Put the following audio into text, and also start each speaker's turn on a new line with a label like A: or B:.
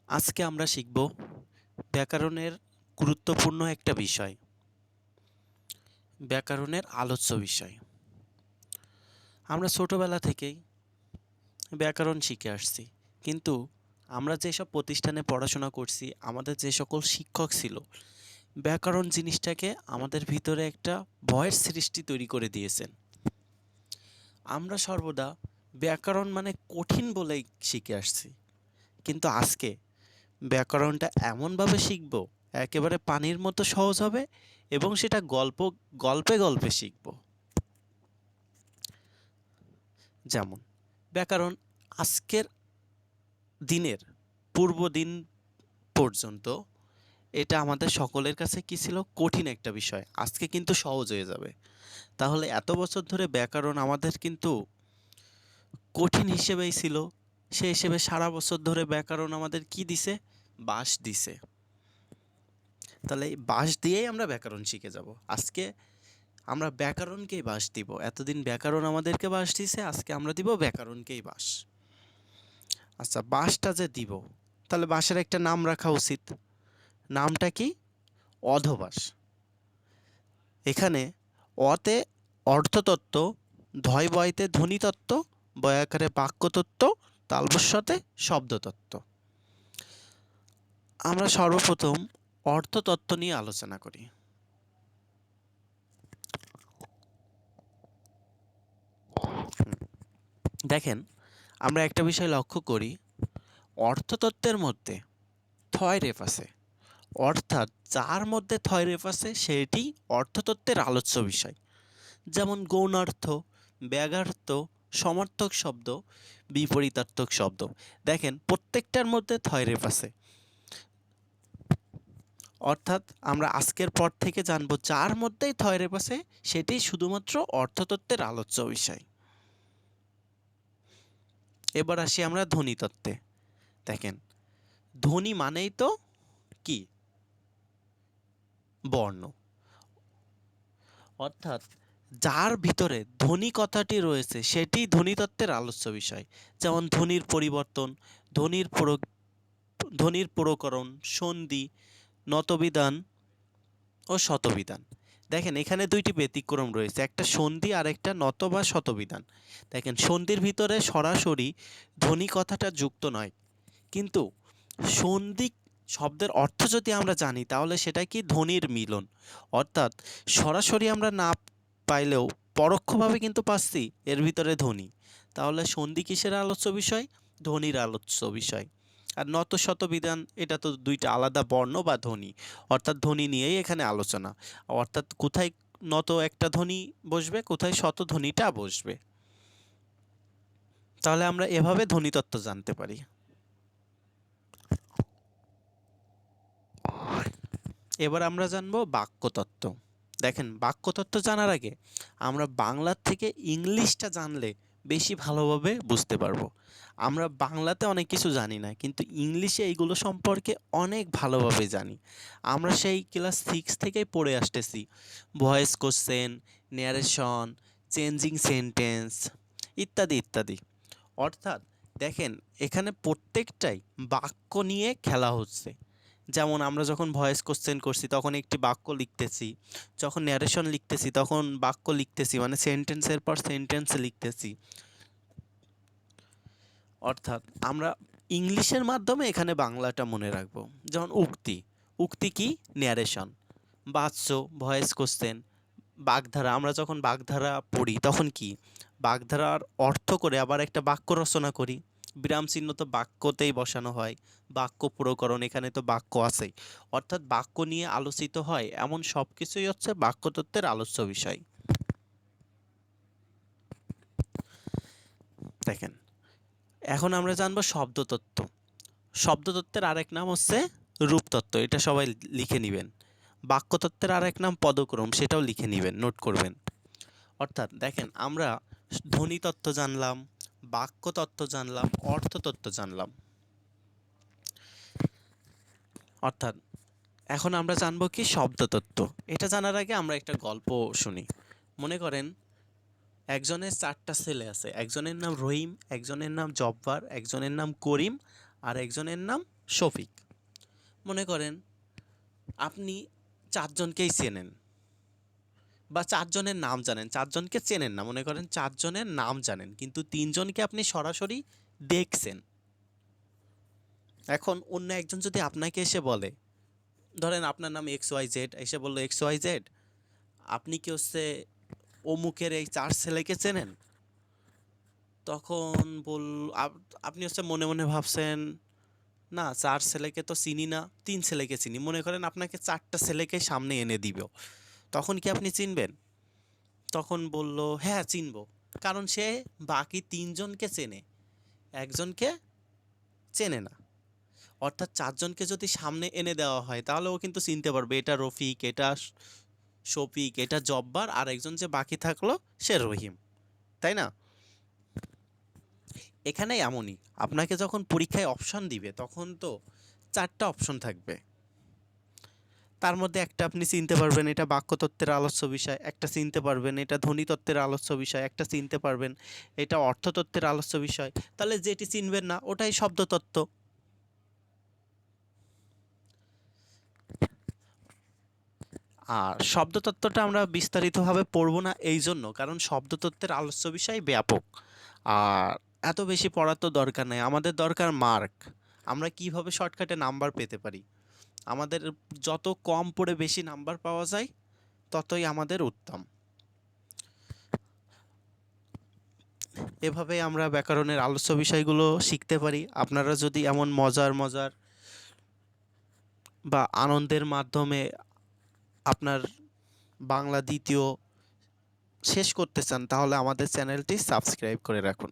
A: আজকে আমরা শিখব ব্যাকরণের গুরুত্বপূর্ণ একটা বিষয়, ব্যাকরণের আলোচ্য বিষয়। আমরা ছোটবেলা থেকেই ব্যাকরণ শিখে আসছি, কিন্তু আমরা যেসব প্রতিষ্ঠানে পড়াশোনা করছি, আমাদের যে সকল শিক্ষক ছিল, ব্যাকরণ জিনিসটাকে আমাদের ভিতরে একটা ভয়ের সৃষ্টি তৈরি করে দিয়েছেন। আমরা সর্বদা ব্যাকরণ মানে কঠিন বলেই শিখে আসছি, কিন্তু আজকে ব্যাকরণটা এমনভাবে শিখব একেবারে পানির মতো সহজ হবে এবং সেটা গল্পে গল্পে শিখব। যেমন ব্যাকরণ আজকের দিনের পূর্ব দিন পর্যন্ত এটা আমাদের সকলের কাছে কী ছিল? কঠিন একটা বিষয়। আজকে কিন্তু সহজ হয়ে যাবে। তাহলে এত বছর ধরে ব্যাকরণ আমাদের কিন্তু কঠিন হিসেবেই ছিল। সে হিসেবে সারা বছর ধরে ব্যাকরণ আমাদের কি দিছে? বাঁশ দিছে। তাহলে এই বাঁশ দিয়েই আমরা ব্যাকরণ শিখে যাব। আজকে আমরা ব্যাকরণকেই বাঁশ দিব। এতদিন ব্যাকরণ আমাদেরকে বাঁশ দিছে, আজকে আমরা দিব ব্যাকরণকেই বাঁশ। আচ্ছা, বাঁশটা যে দিব, তাহলে বাঁশের একটা নাম রাখা উচিত। নামটা কি? অধবাঁশ। এখানে অতে অর্থতত্ত্ব, ধয় বয়তে ধ্বনিতত্ত্ব, বয়াকারে বাক্যতত্ত্ব, তালবস্যতে শব্দতত্ত্ব। আমরা সর্বপ্রথম অর্থতত্ত্ব নিয়ে আলোচনা করি। দেখেন, আমরা একটা বিষয় লক্ষ্য করি, অর্থতত্ত্বের মধ্যে থয় রেফ আছে, অর্থাৎ যার মধ্যে থয় রেফ আছে সেটি অর্থতত্ত্বের আলোচ্য বিষয়। যেমন গৌণার্থ, ব্যাগার্থ, সমার্থক শব্দ, বিপরীতার্থক শব্দ। দেখেন প্রত্যেকটার মধ্যে থয় রেফ আছে, অর্থাৎ আমরা আজকের পর থেকে জানবো যার মধ্যেই থয় রেফ আছে সেটি শুধুমাত্র অর্থতত্ত্বের আলোচ্য বিষয়। এবার আসি আমরা ধ্বনিতত্ত্বে। দেখেন, ধ্বনি মানেই তো কি? বর্ণ। অর্থাৎ যার ভিতরে ধ্বনি কথাটি রয়েছে সেটি ধ্বনিতত্ত্বের আলোচ্য বিষয়। যেমন ধ্বনির পরিবর্তন, ধ্বনির প্রকরণ, সন্ধি, নতবিধান ও শতবিধান। দেখেন এখানে দুইটি ব্যতিক্রম রয়েছে, একটা সন্ধি আর একটা নত বা শতবিধান। দেখেন সন্ধির ভিতরে সরাসরি ধ্বনি কথাটা যুক্ত নয়, কিন্তু সন্ধি শব্দের অর্থ যদি আমরা জানি তাহলে সেটা কি? ধ্বনির মিলন। অর্থাৎ সরাসরি আমরা না পাইলেও পরোক্ষভাবে কিন্তু পাচ্ছি এর ভিতরে ধ্বনি। তাহলে সন্ধি কিসের আলোচ্য বিষয়? ধ্বনির আলোচ্য বিষয়। আর নত শতবিধান এটা তো দুইটা আলাদা বর্ণ বা ধ্বনি, অর্থাৎ ধ্বনি নিয়েই এখানে আলোচনা। অর্থাৎ কোথায় নত একটা ধ্বনি বসবে, কোথায় শত ধ্বনিটা বসবে। তাহলে আমরা এভাবে ধ্বনিতত্ত্ব জানতে পারি। এবার আমরা জানবো বাক্যতত্ত্ব। দেখেন বাক্যতত্ত্ব জানার আগে আমরা বাংলার থেকে ইংলিশটা জানলে বেশি ভালোভাবে বুঝতে পারবো। আমরা বাংলাতে অনেক কিছু জানি না, কিন্তু ইংলিশে এইগুলো সম্পর্কে অনেক ভালোভাবে জানি। আমরা সেই ক্লাস 6 থেকেই পড়ে আসতেছি voice question, narration, changing sentence ইত্যাদি ইত্যাদি। অর্থাৎ দেখেন এখানে প্রত্যেকটাই বাক্য নিয়ে খেলা হচ্ছে। যেমন আমরা যখন ভয়েস কোশ্চেন করছি তখন একটি বাক্য লিখতেছি, যখন ন্যারেশন লিখতেছি তখন বাক্য লিখতেছি, মানে সেন্টেন্সের পর সেন্টেন্স লিখতেছি। অর্থাৎ আমরা ইংলিশের মাধ্যমে এখানে বাংলাটা মনে রাখবো। যেমন উক্তি, উক্তি কি? ন্যারেশন। বাচ্য, ভয়েস কোশ্চেন। বাগধারা, আমরা যখন বাগধারা পড়ি তখন কি? বাগধারার অর্থ করে আবার একটা বাক্য রচনা করি। বিরাম চিহ্ন তো বাক্যতেই বসানো হয়। বাক্য প্রকরণ, এখানে তো বাক্য আছেই। অর্থাৎ বাক্য নিয়ে আলোচিত হয় এমন সব কিছুই হচ্ছে বাক্যতত্ত্বের আলোচ্য বিষয়। দেখেন, এখন আমরা জানবো শব্দতত্ত্ব। শব্দতত্ত্বের আরেক নাম হচ্ছে রূপতত্ত্ব, এটা সবাই লিখে নেবেন। বাক্যতত্ত্বের আরেক নাম পদক্রম, সেটাও লিখে নেবেন, নোট করবেন। অর্থাৎ দেখেন আমরা ধ্বনিতত্ত্ব জানলাম, বাক্যতত্ত্ব জানলাম, অর্থতত্ত্ব জানলাম। অর্থাৎ এখন আমরা জানবো কি? শব্দতত্ত্ব। এটা জানার আগে আমরা একটা গল্প শুনি। মনে করেন একজনের 4টা ছেলে আছে, একজনের নাম রহিম, একজনের নাম জব্বার, একজনের নাম করিম, আর একজনের নাম শফিক। মনে করেন আপনি ৪ জনকেই চেনেন বা ৪ জনের নাম জানেন। ৪ জনকে চেনেন না। মনে করেন ৪ জনের নাম জানেন। কিন্তু ৩ জনকে আপনি সরাসরি দেখছেন। এখন অন্য একজন যদি আপনাকে এসে বলে, ধরেন আপনার নাম XYZ, এসে বলল, XYZ আপনি কি হচ্ছে অমুকের এই ৪ ছেলেকে চেনেন? তখন আপনি হচ্ছে মনে, মনে ভাবছেন, না ৪ ছেলেকে তো চিনি না, ৩ ছেলেকে চিনি। মনে করেন আপনাকে ৪ টা ছেলেকে সামনে এনে দিল। তখন কি আপনি চিনবেন? তখন বলল, হ্যাঁ চিনব। কারণ সে বাকি ৩ জনকে চেনে, একজনকে চেনে না। অর্থাৎ ৪ জনকে যদি সামনে এনে দেওয়া হয় তাহলে ও কিন্তু চিনতে পারবে এটা রফিক, এটা শফিক, এটা জব্বার, আর একজন যে বাকি থাকলো সে রহিম। তাই না? এখানে এমনই, আপনাকে যখন পরীক্ষায় অপশন দিবে তখন তো ৪ টা অপশন থাকবে। তার মধ্যে একটা আপনি চিনতে পারবেন এটা বাক্যতত্ত্বের আলোচ্য বিষয়, একটা চিনতে পারবেন এটা ধ্বনিতত্ত্বের আলোচ্য বিষয়, একটা চিনতে পারবেন এটা অর্থতত্ত্বের আলোচ্য বিষয়। তাহলে যেটি চিনবেন না ওটাই শব্দতত্ত্ব। আর শব্দতত্ত্বটা আমরা বিস্তারিতভাবে পড়ব না এই জন্য, কারণ শব্দতত্ত্বের আলোচ্য বিষয় ব্যাপক। আর এত বেশি পড়ার তো দরকার নেই, আমাদের দরকার মার্ক। আমরা কিভাবে শর্টকাটে নাম্বার পেতে পারি, আমাদের যত কম পড়ে বেশি নাম্বার পাওয়া যায় ততই আমাদের উত্তম। এভাবে আমরা ব্যাকরণের আলোচ্য বিষয়গুলো শিখতে পারি। আপনারা যদি এমন মজার মজার বা আনন্দের মাধ্যমে আপনার বাংলা দ্বিতীয় শেষ করতে চান তাহলে আমাদের চ্যানেলটি সাবস্ক্রাইব করে রাখুন।